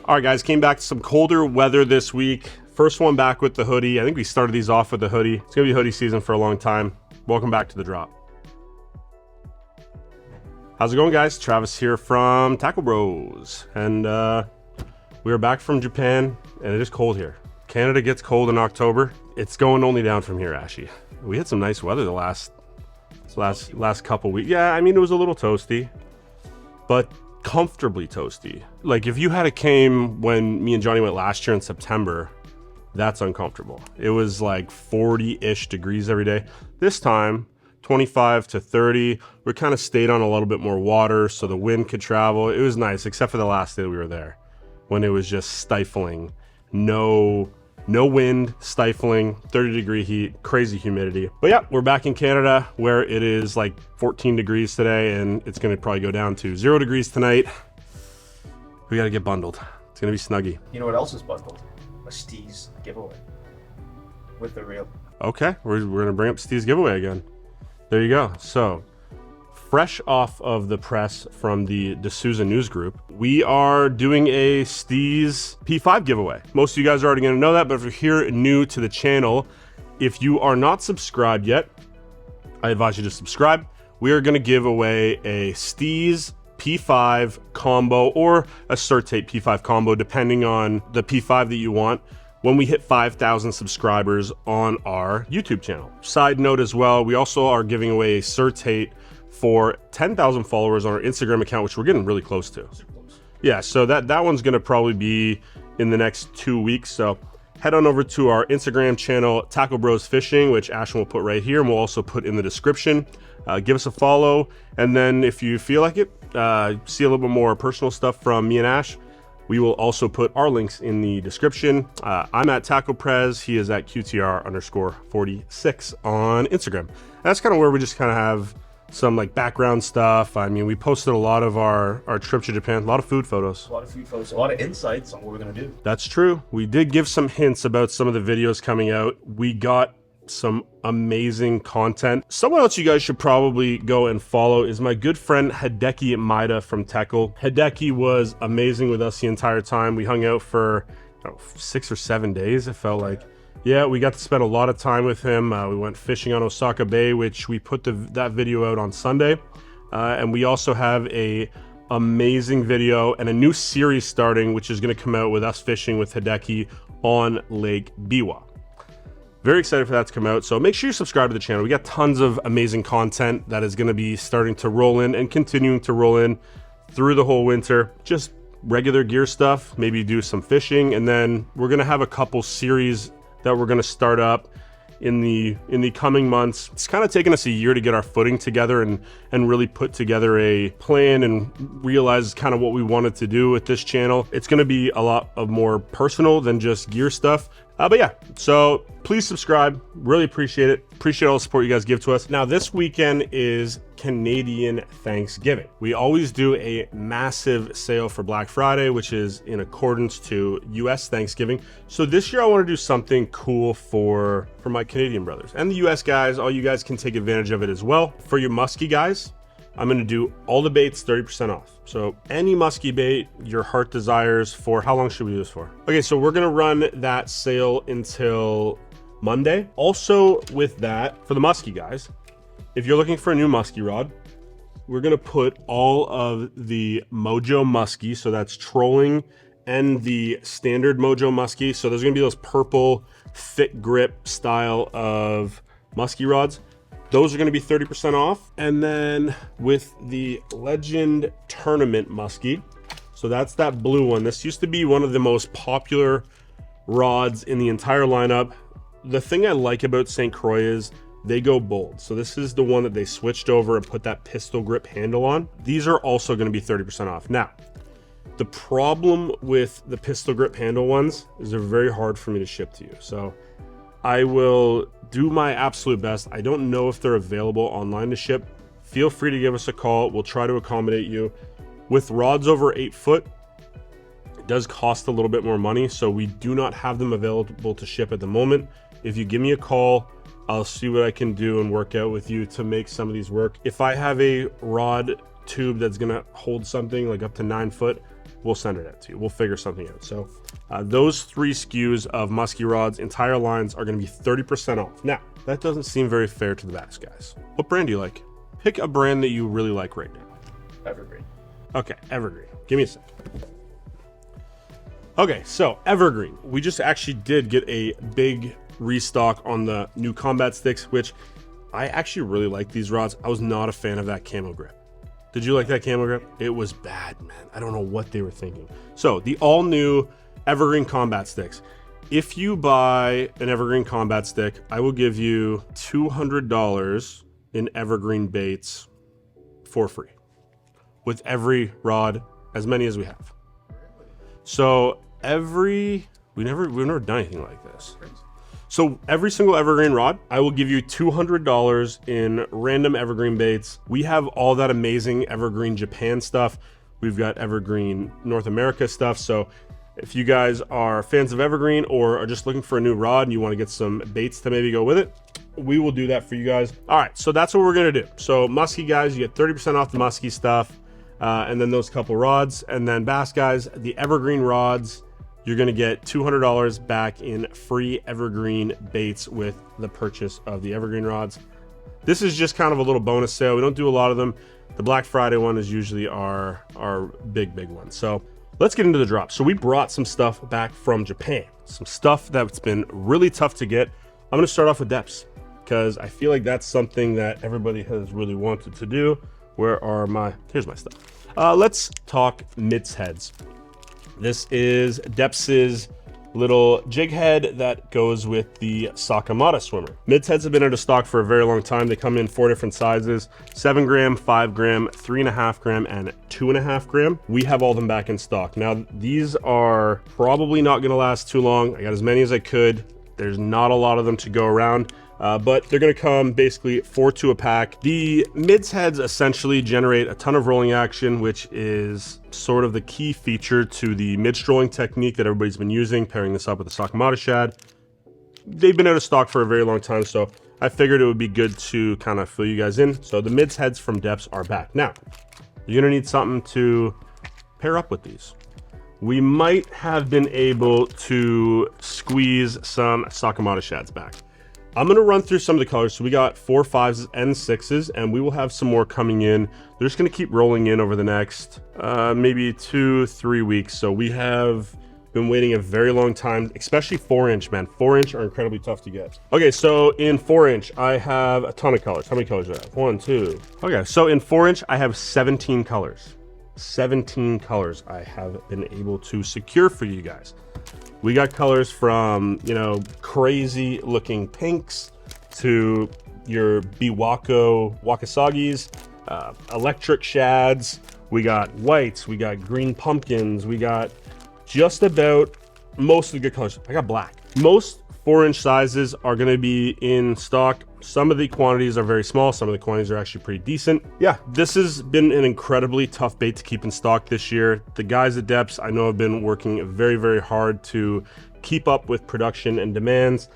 All right, guys, came back to some colder weather this week. First one back with the hoodie. I think we started these off with the hoodie. It's gonna be hoodie season for a long time. Welcome back to the drop. How's it going, guys? Travis here from Tackle Bros. And we are back from Japan, and it is cold here. Canada gets cold in October. It's going only down from here, Ashy. We had some nice weather the last couple weeks. Yeah, I mean, it was a little toasty, but comfortably toasty. Like, if you had a came when me and Johnny went last year in September, that's uncomfortable. It was like 40-ish degrees every day. This time, 25 to 30. We kind of stayed on a little bit more water so the wind could travel. It was nice, except for the last day we were there when it was just stifling. No wind, stifling, 30-degree heat, crazy humidity. But yeah, we're back in Canada where it is like 14 degrees today, and it's gonna probably go down to 0 degrees tonight. We gotta get bundled. It's gonna be snuggy. You know what else is bundled? A Steez giveaway with the reel. Okay, we're gonna bring up Steve's giveaway again. There you go. So, fresh off of the press from the D'Souza News Group, we are doing a Steez P5 giveaway. Most of you guys are already going to know that, but if you're here new to the channel, if you are not subscribed yet, I advise you to subscribe. We are going to give away a Steez P5 combo or a Certate P5 combo, depending on the P5 that you want, when we hit 5,000 subscribers on our YouTube channel. Side note as well, we also are giving away a Certate for 10,000 followers on our Instagram account, which we're getting really close to. Yeah, so that one's gonna probably be in the next 2 weeks. So head on over to our Instagram channel, Tackle Bros Fishing, which Ashton will put right here, and we'll also put in the description. Give us a follow, and then if you feel like it, see a little bit more personal stuff from me and Ash, we will also put our links in the description. I'm at Taco Prez. He is at QTR_46 on Instagram. That's kind of where we just kind of have some like background stuff. I mean, we posted a lot of our trip to Japan, a lot of food photos. A lot of food photos, a lot of insights on what we're gonna do. That's true. We did give some hints about some of the videos coming out. We got some amazing content. Someone else you guys should probably go and follow is my good friend Hideki Maeda from Tackle. Hideki was amazing with us the entire time. We hung out for 6 or 7 days, it felt like. Yeah, we got to spend a lot of time with him. We went fishing on Osaka Bay, which we put that video out on Sunday. And we also have a amazing video and a new series starting, which is going to come out with us fishing with Hideki on Lake Biwa. Very excited for that to come out. So make sure you subscribe to the channel. We got tons of amazing content that is going to be starting to roll in and continuing to roll in through the whole winter. Just regular gear stuff, maybe do some fishing, and then we're going to have a couple series that we're going to start up in the coming months. It's kind of taken us a year to get our footing together and really put together a plan and realize kind of what we wanted to do with this channel. It's going to be a lot of more personal than just gear stuff. But yeah, so please subscribe. Really appreciate it. Appreciate all the support you guys give to us. Now, this weekend is Canadian Thanksgiving. We always do a massive sale for Black Friday, which is in accordance to US Thanksgiving. So this year I want to do something cool for my Canadian brothers and the US guys. All you guys can take advantage of it as well. For your musky guys, I'm going to do all the baits 30% off. So any musky bait your heart desires. For how long should we do this for? Okay, so we're going to run that sale until Monday. Also with that, for the musky guys, if you're looking for a new musky rod, we're going to put all of the Mojo musky, so that's trolling, and the standard Mojo musky. So there's going to be those purple thick grip style of musky rods. Those are going to be 30% off. And then with the Legend Tournament Musky, so that's that blue one. This used to be one of the most popular rods in the entire lineup. The thing I like about St. Croix is they go bold. So this is the one that they switched over and put that pistol grip handle on. These are also going to be 30% off. Now, the problem with the pistol grip handle ones is they're very hard for me to ship to you. So I will do my absolute best. I don't know if they're available online to ship. Feel free to give us a call. We'll try to accommodate you. With rods over 8 foot, it does cost a little bit more money, so we do not have them available to ship at the moment. If you give me a call, I'll see what I can do and work out with you to make some of these work. If I have a rod tube that's gonna hold something like up to 9 foot, we'll send it out to you. We'll figure something out. So those 3 SKUs of Musky rods, entire lines, are going to be 30% off. Now, that doesn't seem very fair to the backs, guys. What brand do you like? Pick a brand that you really like right now. Evergreen. Okay, Evergreen. Give me a sec. Okay, so Evergreen. We just actually did get a big restock on the new combat sticks, which I actually really like these rods. I was not a fan of that camo grip. Did you like that camo grip? It was bad, man. I don't know what they were thinking. So the all new Evergreen combat sticks. If you buy an Evergreen combat stick, I will give you $200 in Evergreen baits for free with every rod, as many as we have. So we've never done anything like this. So every single Evergreen rod, I will give you $200 in random Evergreen baits. We have all that amazing Evergreen Japan stuff. We've got Evergreen North America stuff. So if you guys are fans of Evergreen or are just looking for a new rod and you want to get some baits to maybe go with it, we will do that for you guys. All right, so that's what we're gonna do. So Musky guys, you get 30% off the Musky stuff, and then those couple rods. And then Bass guys, the Evergreen rods, you're gonna get $200 back in free Evergreen baits with the purchase of the Evergreen rods. This is just kind of a little bonus sale. We don't do a lot of them. The Black Friday one is usually our big one. So let's get into the drop. So we brought some stuff back from Japan, some stuff that's been really tough to get. I'm gonna start off with Deps because I feel like that's something that everybody has really wanted to do. Here's my stuff. Let's talk mitts heads. This is Deps's little jig head that goes with the Sakamata swimmer. Mitts heads have been out of stock for a very long time. They come in 4 different sizes: 7 gram, 5 gram, 3.5 gram, and 2.5 gram. We have all them back in stock. Now, these are probably not gonna last too long. I got as many as I could. There's not a lot of them to go around. But they're gonna come basically 4 to a pack. The mitts heads essentially generate a ton of rolling action, which is sort of the key feature to the mid-strolling technique that everybody's been using, pairing this up with the Sakamata Shad. They've been out of stock for a very long time, so I figured it would be good to kind of fill you guys in. So the mitts heads from Deps are back. Now, you're gonna need something to pair up with these. We might have been able to squeeze some Sakamata Shads back. I'm gonna run through some of the colors. So we got 4, 5s, and 6s, and we will have some more coming in. They're just gonna keep rolling in over the next maybe 2-3 weeks. So we have been waiting a very long time, especially 4-inch, man. 4-inch are incredibly tough to get. Okay, so in 4-inch, I have a ton of colors. How many colors do I have? 1, 2. Okay, so in 4-inch, I have 17 colors. 17 colors I have been able to secure for you guys. We got colors from, you know, crazy looking pinks to your Biwako Wakasagis, electric shads. We got whites, we got green pumpkins, we got just about most of the good colors. I got black. Most 4-inch sizes are going to be in stock. Some of the quantities are very small. Some of the quantities are actually pretty decent. Yeah, this has been an incredibly tough bait to keep in stock this year. The guys at Deps, I know, have been working very, very hard to keep up with production and demands.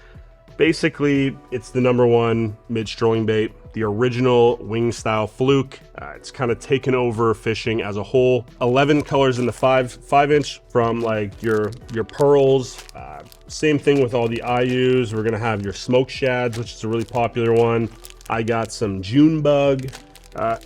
Basically, it's the #1 mid-strolling bait, the original wing style fluke. It's kind of taken over fishing as a whole. 11 colors in the 5-inch from like your pearls. Same thing with all the IUs. We're gonna have your smoke shads, which is a really popular one. I got some June bug.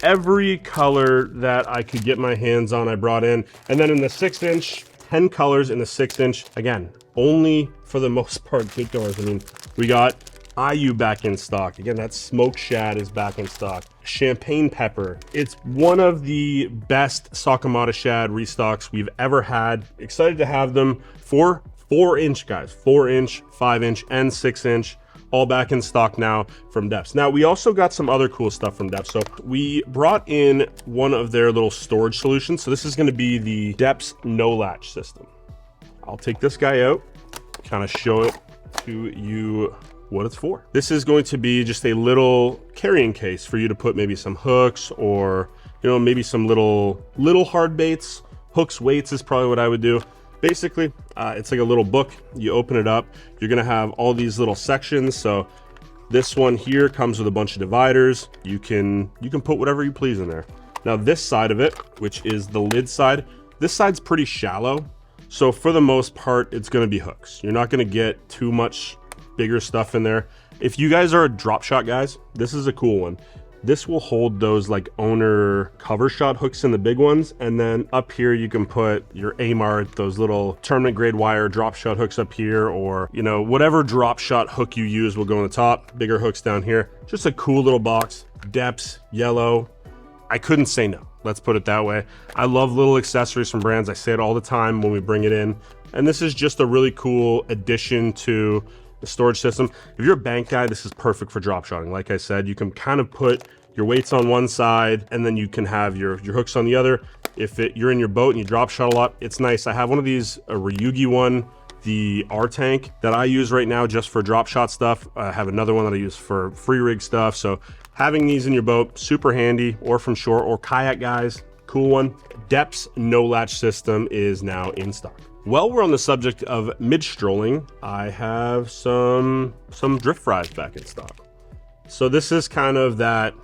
Every color that I could get my hands on, I brought in. And then in the 6-inch, 10 colors in the 6-inch. Again, only for the most part good colors. I mean, we got IU back in stock. Again, that smoke shad is back in stock. Champagne pepper. It's one of the best Sakamata shad restocks we've ever had. Excited to have them for 4-inch, guys. 4-inch, 5-inch, and 6-inch. All back in stock now from Deps. Now, we also got some other cool stuff from Deps. So we brought in one of their little storage solutions. So this is going to be the Deps no latch system. I'll take this guy out, kind of show it to you what it's for. This is going to be just a little carrying case for you to put maybe some hooks or, you know, maybe some little hard baits. Hooks, weights is probably what I would do. Basically, it's like a little book. You open it up, you're gonna have all these little sections. So this one here comes with a bunch of dividers. You can put whatever you please in there. Now this side of it, which is the lid side, This side's pretty shallow, so for the most part, it's gonna be hooks. You're not gonna get too much bigger stuff in there. If you guys are drop shot guys, this is a cool one. This will hold those like owner cover shot hooks in the big ones, and then up here you can put your Amart, those little tournament grade wire drop shot hooks up here, or you know, whatever drop shot hook you use will go on the top, bigger hooks down here. Just a cool little box. Deps, yellow. I couldn't say no, let's put it that way. I love little accessories from brands. I say it all the time when we bring it in, and this is just a really cool addition to the storage system. If you're a bank guy, this is perfect for drop shotting. Like I said, you can kind of put your weights on one side and then you can have your hooks on the other. If you're in your boat and you drop shot a lot, it's nice. I have one of these, a Ryugi one, the R tank that I use right now just for drop shot stuff. I have another one that I use for free rig stuff. So having these in your boat, super handy, or from shore, or kayak guys, cool one. Deps no latch system is now in stock. While we're on the subject of mid-strolling, I have some drift fries back in stock. So this is kind of that,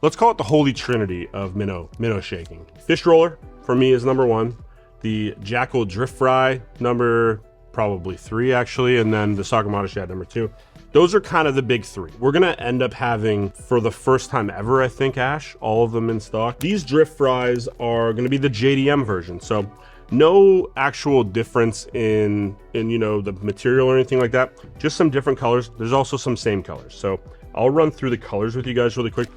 let's call it the holy trinity of minnow shaking. Fish roller for me is number 1. The Jackall Driftfry, number probably 3 actually, and then the Sakamata Shad, number 2. Those are kind of the big 3. We're gonna end up having, for the first time ever, I think, Ash, all of them in stock. These drift fries are gonna be the JDM version. So no actual difference in you know, the material or anything like that, just some different colors. There's also some same colors. So I'll run through the colors with you guys really quick.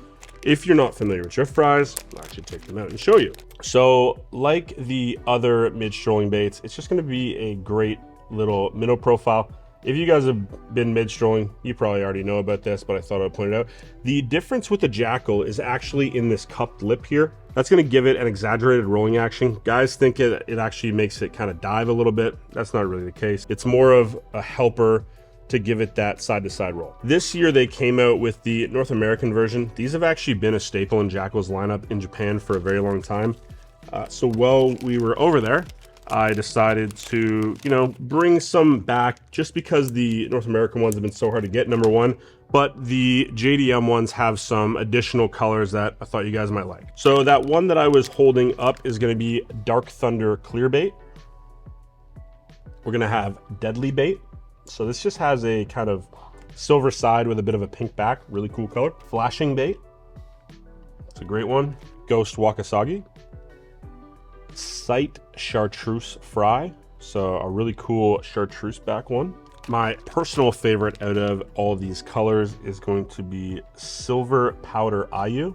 If you're not familiar with drift fries, I should take them out and show you. So like the other mid-strolling baits, it's just gonna be a great little minnow profile. If you guys have been mid-strolling, you probably already know about this, but I thought I'd point it out. The difference with the Jackall is actually in this cupped lip here. That's gonna give it an exaggerated rolling action. Guys think it actually makes it kind of dive a little bit. That's not really the case. It's more of a helper to give it that side-to-side roll. This year they came out with the North American version. These have actually been a staple in Jackall's lineup in Japan for a very long time. So while we were over there, I decided to, you know, bring some back just because the North American ones have been so hard to get, number 1, but the JDM ones have some additional colors that I thought you guys might like. So that one that I was holding up is gonna be Dark Thunder Clear Bait. We're gonna have Deadly Bait. So this just has a kind of silver side with a bit of a pink back, really cool color. Flashing Bait, it's a great one. Ghost Wakasagi. Sight Chartreuse Fry, so a really cool chartreuse back one. My personal favorite out of all these colors is going to be Silver Powder Ayu.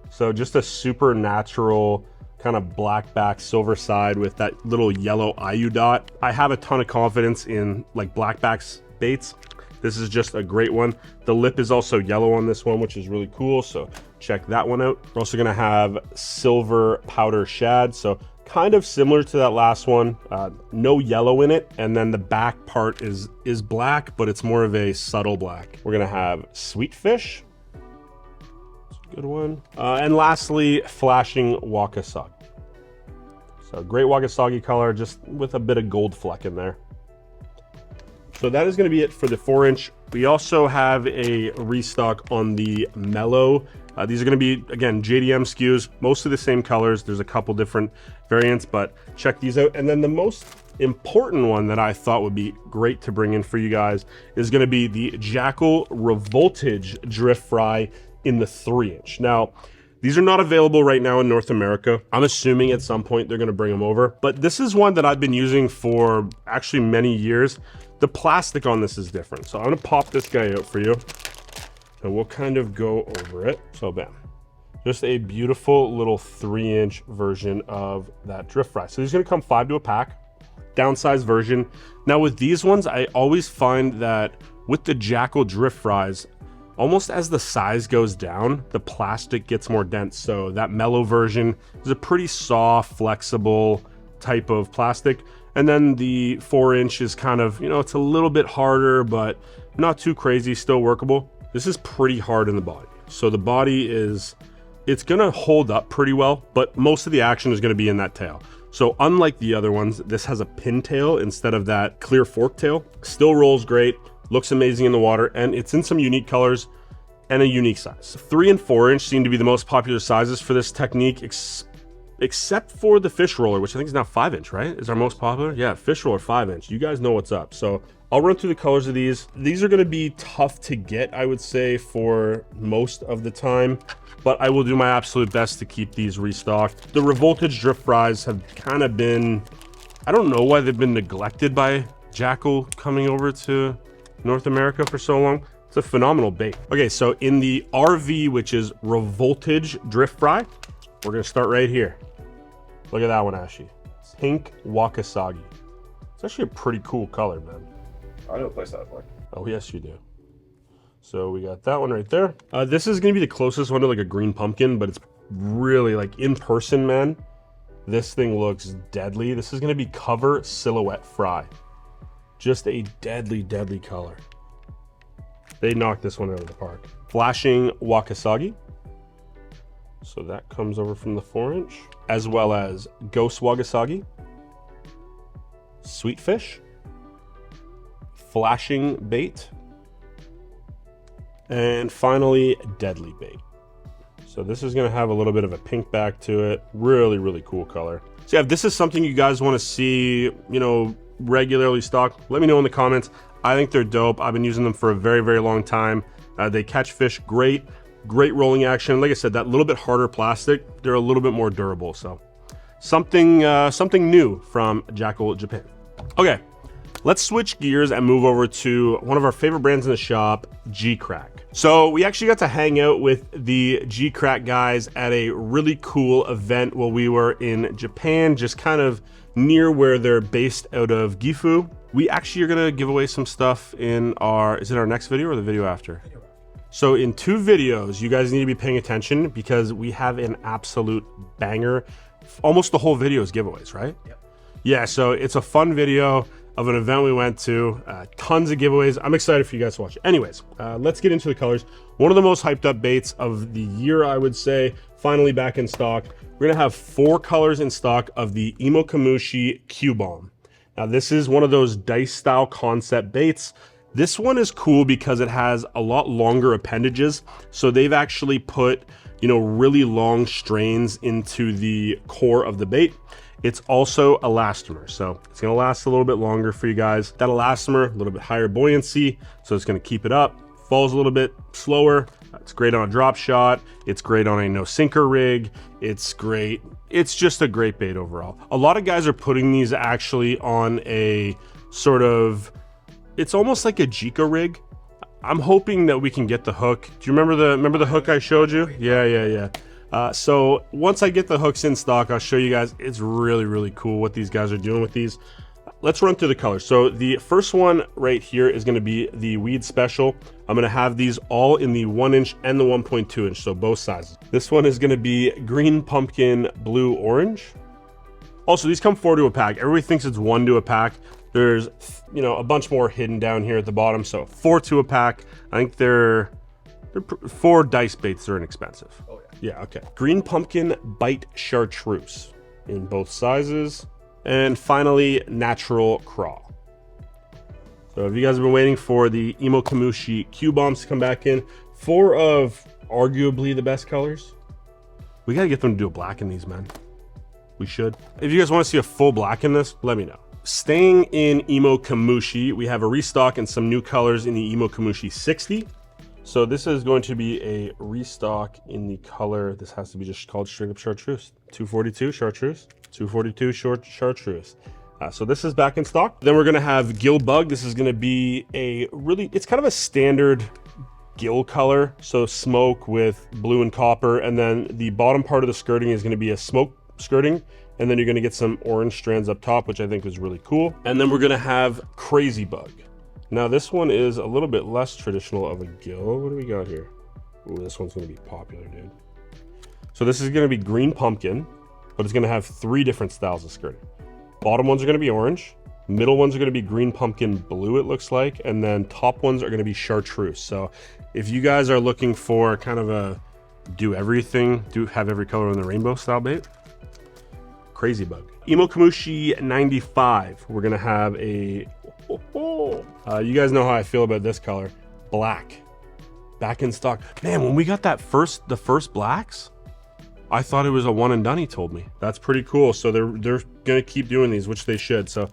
So just a super natural kind of black back silver side with that little yellow Ayu dot. I have a ton of confidence in like blackbacks baits. This is just a great one. The lip is also yellow on this one, which is really cool, so check that one out. We're also gonna have Silver Powder Shad, so kind of similar to that last one. No yellow in it, and then the back part is black, but it's more of a subtle black. We're gonna have Sweet Fish. That's a good one. And lastly, Flashing Wakasagi. So great Wakasagi color, just with a bit of gold fleck in there. So that is going to be it for the 4-inch. We also have a restock on the Mellow. These are going to be, again, JDM SKUs, mostly the same colors. There's a couple different variants, but check these out. And then the most important one that I thought would be great to bring in for you guys is going to be the Jackall Revoltage Driftfry in the 3-inch. Now, these are not available right now in North America. I'm assuming at some point they're going to bring them over, but this is one that I've been using for actually many years. The plastic on this is different. So I'm gonna pop this guy out for you and we'll kind of go over it. So bam, just a beautiful little 3-inch version of that drift fry. So these are gonna come 5 to a pack, downsized version. Now with these ones, I always find that with the Jackall drift fries, almost as the size goes down, the plastic gets more dense. So that Mellow version is a pretty soft, flexible type of plastic. And then the 4-inch is kind of, you know, it's a little bit harder, but not too crazy, still workable. This is pretty hard in the body. So the body is, it's gonna hold up pretty well, but most of the action is gonna be in that tail. So unlike the other ones, this has a pin tail instead of that clear fork tail. Still rolls great, looks amazing in the water, and it's in some unique colors and a unique size. 3 and 4-inch seem to be the most popular sizes for this technique, except for the fish roller, which I think is now 5-inch, right? Is our most popular? Yeah, fish roller 5-inch. You guys know what's up. So I'll run through the colors of these. These are gonna be tough to get, I would say, for most of the time, but I will do my absolute best to keep these restocked. The Revoltage Driftfries have kind of been, I don't know why they've been neglected by Jackall coming over to North America for so long. It's a phenomenal bait. Okay, so in the RV, which is Revoltage Driftfry, we're gonna start right here. Look at that one, Ashy. Pink Wakasagi. It's actually a pretty cool color, man. I know a place that like. Oh, yes, you do. So we got that one right there. This is gonna be the closest one to like a green pumpkin, but it's really like in person, man. This thing looks deadly. This is gonna be Cover Silhouette Fry. Just a deadly, deadly color. They knocked this one out of the park. Flashing Wakasagi. So that comes over from the 4-inch, as well as Ghost Wagasagi, Sweet Fish, Flashing Bait, and finally Deadly Bait. So this is gonna have a little bit of a pink back to it. Really, really cool color. So yeah, if this is something you guys wanna see, you know, regularly stocked, let me know in the comments. I think they're dope. I've been using them for a very, very long time. They catch fish great. Great rolling action. Like I said, that little bit harder plastic, they're a little bit more durable. So something new from Jackall Japan. Okay, let's switch gears and move over to one of our favorite brands in the shop, Geecrack. So we actually got to hang out with the Geecrack guys at a really cool event while we were in Japan, just kind of near where they're based out of Gifu. We actually are gonna give away some stuff in our, is it our next video or the video after? So in 2 videos, you guys need to be paying attention because we have an absolute banger. Almost the whole video is giveaways, right? Yep. Yeah, so it's a fun video of an event we went to. Tons of giveaways. I'm excited for you guys to watch it. Anyways, let's get into the colors. One of the most hyped up baits of the year, I would say, finally back in stock. We're gonna have 4 colors in stock of the Imokemushi Q-Bomb. Now this is one of those dice style concept baits. This one is cool because it has a lot longer appendages. So they've actually put, you know, really long strains into the core of the bait. It's also elastomer, so it's gonna last a little bit longer for you guys. That elastomer, a little bit higher buoyancy, so it's gonna keep it up. Falls a little bit slower. It's great on a drop shot. It's great on a no sinker rig. It's great. It's just a great bait overall. A lot of guys are putting these actually on a sort of, it's almost like a Jika rig. I'm hoping that we can get the hook. Do you remember the hook I showed you? Yeah. So once I get the hooks in stock, I'll show you guys. It's really, really cool what these guys are doing with these. Let's run through the colors. So the first one right here is gonna be the Weed Special. I'm gonna have these all in the 1-inch and the 1.2-inch, so both sizes. This one is gonna be Green Pumpkin Blue Orange. Also, these come 4 to a pack. Everybody thinks it's 1 to a pack. There's, you know, a bunch more hidden down here at the bottom. So 4 to a pack. I think they're 4 dice baits are inexpensive. Oh yeah. Yeah, okay. Green Pumpkin Bite Chartreuse in both sizes. And finally, Natural Craw. So if you guys have been waiting for the Imokemushi Q-Bombs to come back in, 4 of arguably the best colors. We gotta get them to do a black in these, man. We should. If you guys want to see a full black in this, let me know. Staying in Imokemushi, we have a restock and some new colors in the Imokemushi 60. So this is going to be a restock in the color. This has to be just called straight up chartreuse. 242 chartreuse, 242 short chartreuse. So this is back in stock. Then we're gonna have Gill Bug. This is gonna be a really, it's kind of a standard Gill color. So smoke with blue and copper. And then the bottom part of the skirting is gonna be a smoke skirting. And then you're gonna get some orange strands up top, which I think is really cool. And then we're gonna have Crazy Bug. Now this one is a little bit less traditional of a gill. What do we got here? Ooh, this one's gonna be popular, dude. So this is gonna be Green Pumpkin, but it's gonna have 3 different styles of skirting. Bottom ones are gonna be orange, middle ones are gonna be Green Pumpkin Blue, it looks like, and then top ones are gonna be chartreuse. So if you guys are looking for kind of a do everything, have every color in the rainbow style bait, Crazy Bug. Imokemushi 95, we're gonna have a, you guys know how I feel about this color, black, back in stock. Man, when we got the first blacks, I thought it was a one and done, he told me. That's pretty cool. So they're gonna keep doing these, which they should. So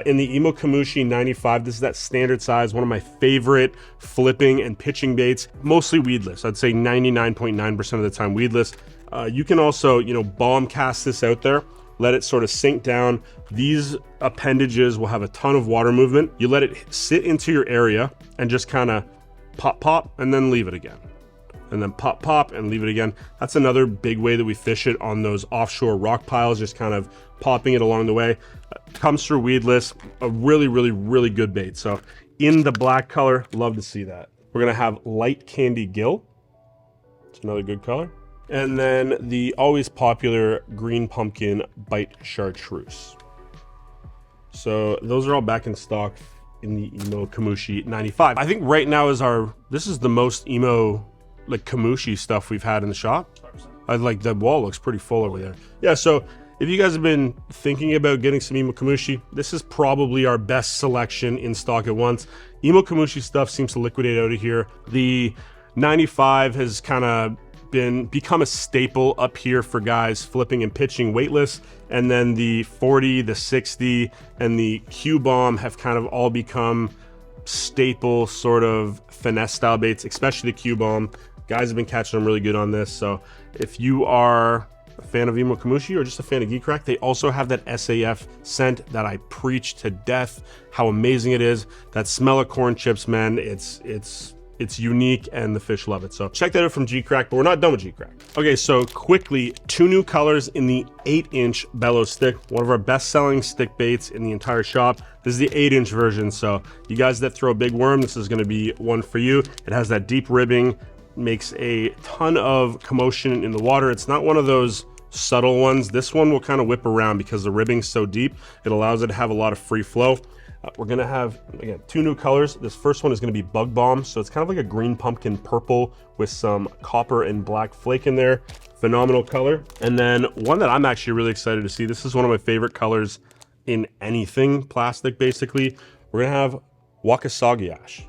in the Imokemushi 95, this is that standard size, one of my favorite flipping and pitching baits, mostly weedless. I'd say 99.9% of the time weedless. You can also, you know, bomb cast this out there, let it sort of sink down. These appendages will have a ton of water movement. You let it sit into your area and just kind of pop, and then leave it again. And then pop, and leave it again. That's another big way that we fish it on those offshore rock piles, just kind of popping it along the way. Comes through weedless, a really good bait. So in the black color, love to see that. We're gonna have light candy gill. It's another good color. And then the always popular green pumpkin bite chartreuse. So those are all back in stock in the Imokemushi 95. I think right now this is the most Imokemushi stuff we've had in the shop. I like the wall looks pretty full over there. Yeah, so if you guys have been thinking about getting some Imokemushi, this is probably our best selection in stock at once. Imokemushi stuff seems to liquidate out of here. The 95 has kind of become a staple up here for guys flipping and pitching weightless, and then the 40, the 60, and the Q bomb have kind of all become staple sort of finesse style baits, especially the Q bomb. Guys have been catching them really good on this. So if you are a fan of Imokemushi or just a fan of Geecrack, they also have that SAF scent that I preach to death how amazing it is. That smell of corn chips, man, it's unique and the fish love it. So check that out from Geecrack, but we're not done with Geecrack. Okay, so quickly, 2 new colors in the 8-inch Bellows stick, one of our best-selling stick baits in the entire shop. This is the 8-inch version, so you guys that throw a big worm, this is gonna be one for you. It has that deep ribbing, makes a ton of commotion in the water. It's not one of those subtle ones. This one will kind of whip around because the ribbing's so deep, it allows it to have a lot of free flow. We're gonna have, again, 2 new colors. This first one is gonna be Bug Bomb. So it's kind of like a green pumpkin purple with some copper and black flake in there. Phenomenal color. And then one that I'm actually really excited to see. This is one of my favorite colors in anything plastic, basically. We're gonna have Wakasagi Ash.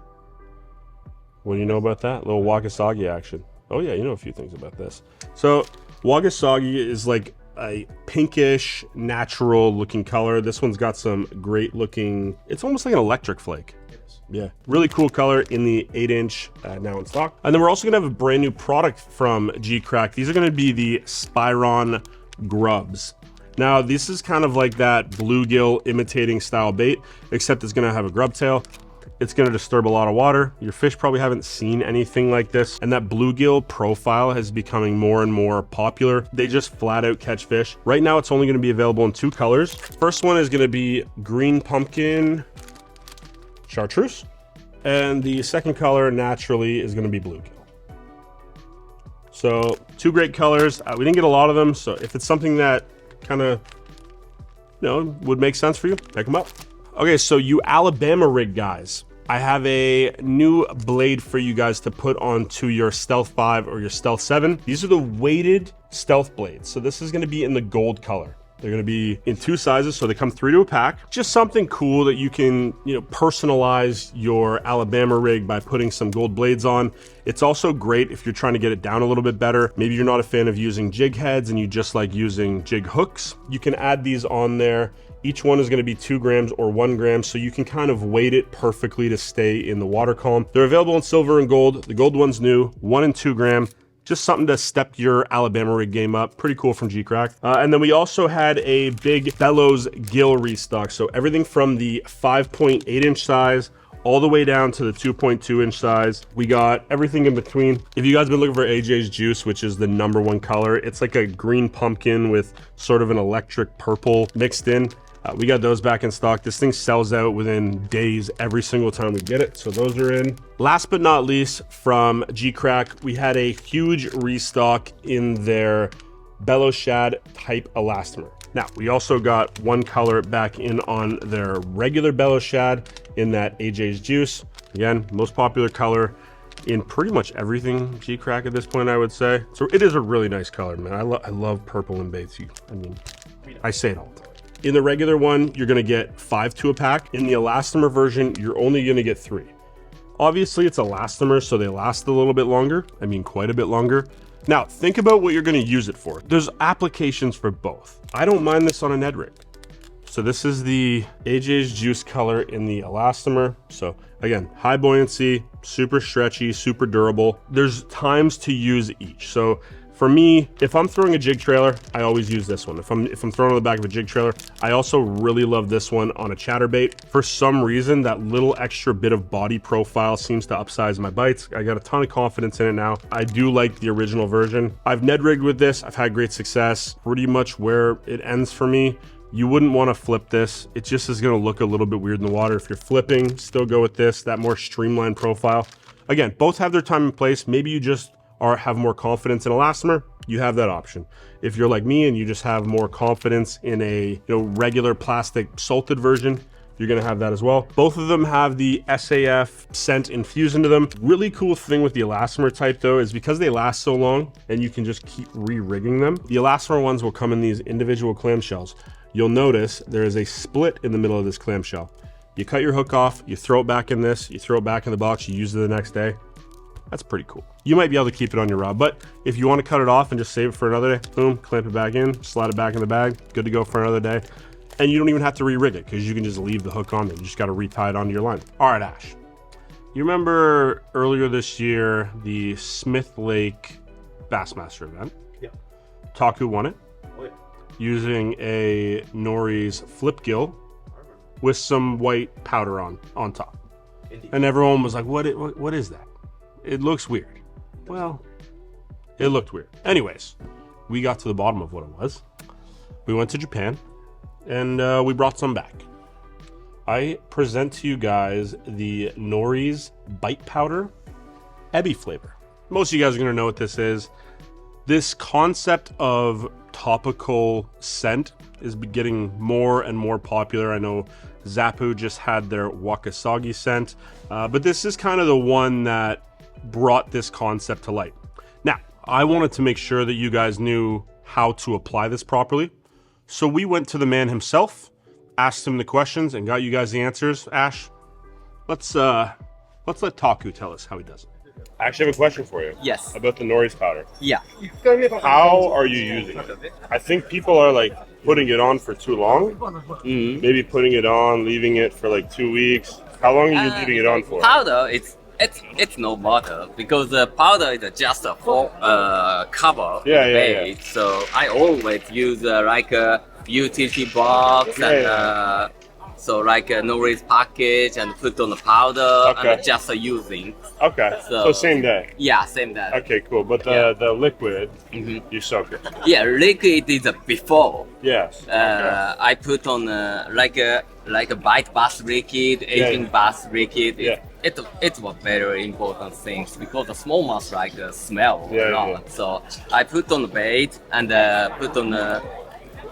What do you know about that? A little Wakasagi action. Oh yeah, you know a few things about this. So Wakasagi is like a pinkish, natural looking color. This one's got some great looking, it's almost like an electric flake. Yeah, really cool color in the 8-inch now in stock. And then we're also gonna have a brand new product from Geecrack. These are gonna be the Spiron Grubs. Now, this is kind of like that bluegill imitating style bait, except it's gonna have a grub tail. It's gonna disturb a lot of water. Your fish probably haven't seen anything like this. And that bluegill profile is becoming more and more popular. They just flat out catch fish. Right now, it's only gonna be available in 2 colors. First one is gonna be green pumpkin chartreuse. And the second color, naturally, is gonna be bluegill. So 2 great colors. We didn't get a lot of them. So if it's something that kind of, you know, would make sense for you, pick them up. Okay, so you Alabama rig guys, I have a new blade for you guys to put onto your Stealth 5 or your Stealth 7. These are the weighted stealth blades. So this is gonna be in the gold color. They're gonna be in 2 sizes, so they come 3 to a pack. Just something cool that you can, you know, personalize your Alabama rig by putting some gold blades on. It's also great if you're trying to get it down a little bit better. Maybe you're not a fan of using jig heads and you just like using jig hooks. You can add these on there. Each one is gonna be 2 grams or 1 gram, so you can kind of weight it perfectly to stay in the water column. They're available in silver and gold. The gold one's new, 1 and 2 gram. Just something to step your Alabama rig game up. Pretty cool from Geecrack. And then we also had a big Bellows gill restock. So everything from the 5.8-inch size all the way down to the 2.2-inch size. We got everything in between. If you guys have been looking for AJ's Juice, which is the #1 color, it's like a green pumpkin with sort of an electric purple mixed in. We got those back in stock. This thing sells out within days every single time we get it. So those are in. Last but not least, from Geecrack, we had a huge restock in their Bellows Shad type elastomer. Now, we also got 1 color back in on their regular Bellows Shad in that AJ's Juice. Again, most popular color in pretty much everything Geecrack at this point, I would say. So it is a really nice color, man. I love purple in baits. I mean, I say it all the time. In the regular one, you're gonna get 5 to a pack. In the elastomer version, you're only gonna get 3. Obviously, it's elastomer, so they last a little bit longer. I mean, quite a bit longer. Now, think about what you're gonna use it for. There's applications for both. I don't mind this on a Ned rig. So this is the AJ's Juice color in the Elastomer. So again, high buoyancy, super stretchy, super durable. There's times to use each. So for me, if I'm throwing a jig trailer, I always use this one. If I'm throwing on the back of a jig trailer, I also really love this one on a chatterbait. For some reason, that little extra bit of body profile seems to upsize my bites. I got a ton of confidence in it now. I do like the original version. I've Ned rigged with this. I've had great success. Pretty much where it ends for me. You wouldn't want to flip this. It just is going to look a little bit weird in the water. If you're flipping, still go with this, that more streamlined profile. Again, both have their time and place. Maybe you just have more confidence in Elastomer, you have that option. If you're like me and you just have more confidence in a regular plastic salted version, you're gonna have that as well. Both of them have the SAF scent infused into them. Really cool thing with the Elastomer type though is because they last so long and you can just keep re-rigging them, the Elastomer ones will come in these individual clamshells. You'll notice there is a split in the middle of this clamshell. You cut your hook off, you throw it back in this, you throw it back in the box, you use it the next day. That's pretty cool. You might be able to keep it on your rod, but if you want to cut it off and just save it for another day, boom, clamp it back in, slide it back in the bag, good to go for another day. And you don't even have to re-rig it because you can just leave the hook on there. You just got to retie it onto your line. All right, Ash. You remember earlier this year, the Smith Lake Bassmaster event? Yeah. Taku won it. Oh, yeah. Using a Nories flip gill with some white powder on top. Indeed. And everyone was like, what is that? It looks weird. Well, it looked weird. Anyways, we got to the bottom of what it was. We went to Japan and we brought some back. I present to you guys the Nories Bite Powder Ebi flavor. Most of you guys are gonna know what this is. This concept of topical scent is getting more and more popular. I know Zappu just had their Wakasagi scent, but this is kind of the one that brought this concept to light. Now, I wanted to make sure that you guys knew how to apply this properly. So we went to the man himself, asked him the questions, and got you guys the answers. Ash, let's let Taku tell us how he does it. I actually have a question for you. Yes. About the Nories powder. Yeah. How are you using it? I think people are like putting it on for too long. Maybe putting it on, leaving it for like 2 weeks. How long are you leaving it on for? Powder, it's no matter because the powder is just a cover. Yeah. So I always use like a utility box and so like a Nories package and put on the powder and just using. Okay. So same day. Yeah, same day. Okay, cool. But the liquid, you soak it. Yeah, liquid is before. Yes. I put on like a bite bass liquid, aging bass liquid. It was very important things because the smallmouth like smell a lot. So I put on the bait and put on the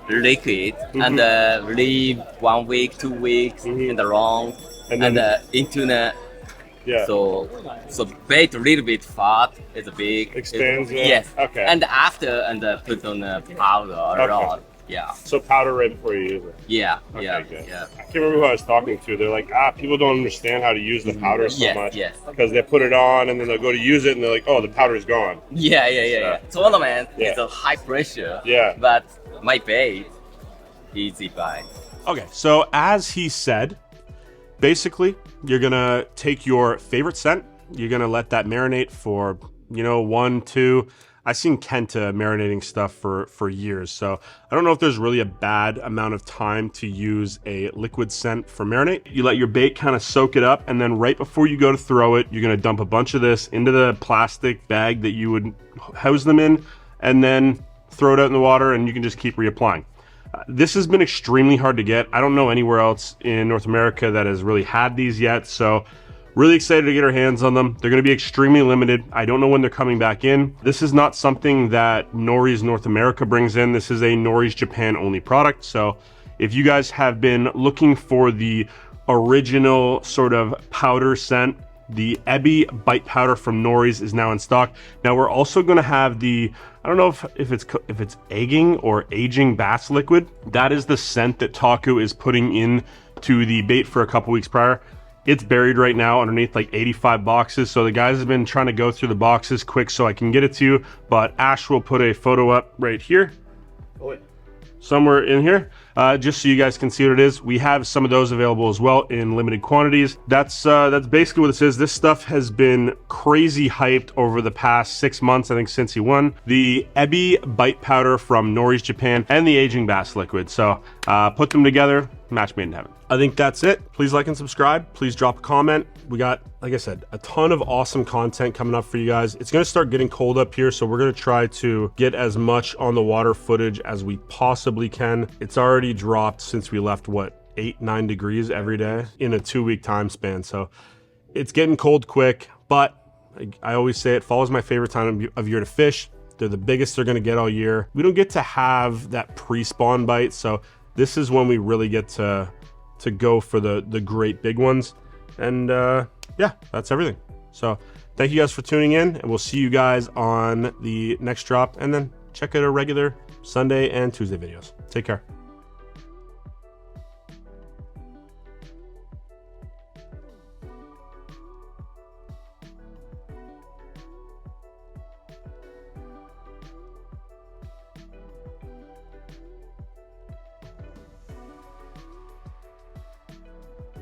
liquid and leave 1 week, 2 weeks in the wrong and into the so bait a little bit fat, it's big. Expands. Yes. Okay. And after put on the powder a lot. Yeah. So powder right before you use it. Yeah. Okay, Yeah. good. Yeah. I can't remember who I was talking to. They're like, people don't understand how to use the powder so much. Yes. Because they put it on and then they'll go to use it and they're like, oh, the powder's gone. Yeah. Tournament is a high pressure. Yeah. But my bait, easy buy. Okay, so as he said, basically, you're gonna take your favorite scent, you're gonna let that marinate for, 1, 2. I've seen Kenta marinating stuff for years, so I don't know if there's really a bad amount of time to use a liquid scent for marinate. You let your bait kind of soak it up, and then right before you go to throw it, you're gonna dump a bunch of this into the plastic bag that you would house them in, and then throw it out in the water, and you can just keep reapplying. This has been extremely hard to get. I don't know anywhere else in North America that has really had these yet, so really excited to get our hands on them. They're going to be extremely limited. I don't know when they're coming back in. This is not something that Nories North America brings in. This is a Nories Japan only product, so if you guys have been looking for the original sort of powder scent, the Ebi Bite Powder from Nories is now in stock. Now we're also going to have the, I don't know if it's egging or aging bass liquid. That is the scent that Taku is putting in to the bait for a couple weeks prior. It's buried right now underneath like 85 boxes. So the guys have been trying to go through the boxes quick so I can get it to you. But Ash will put a photo up right here. Oh, yeah. Somewhere in here, just so you guys can see what it is. We have some of those available as well in limited quantities. That's basically what this is. This stuff has been crazy hyped over the past 6 months, I think, since he won. The Ebi bite powder from Nories, Japan, and the aging bass liquid. So put them together, match made in heaven. I think that's it. Please like and subscribe. Please drop a comment. We got, like I said, a ton of awesome content coming up for you guys. It's going to start getting cold up here, so we're going to try to get as much on the water footage as we possibly can. It's already dropped since we left, what, 8-9 degrees every day in a 2-week time span. So it's getting cold quick, but I always say it, fall is my favorite time of year to fish. They're the biggest they're going to get all year. We don't get to have that pre-spawn bite, so this is when we really get to go for the great big ones. And yeah, that's everything. So thank you guys for tuning in, and we'll see you guys on the next drop, and then check out our regular Sunday and Tuesday videos. Take care.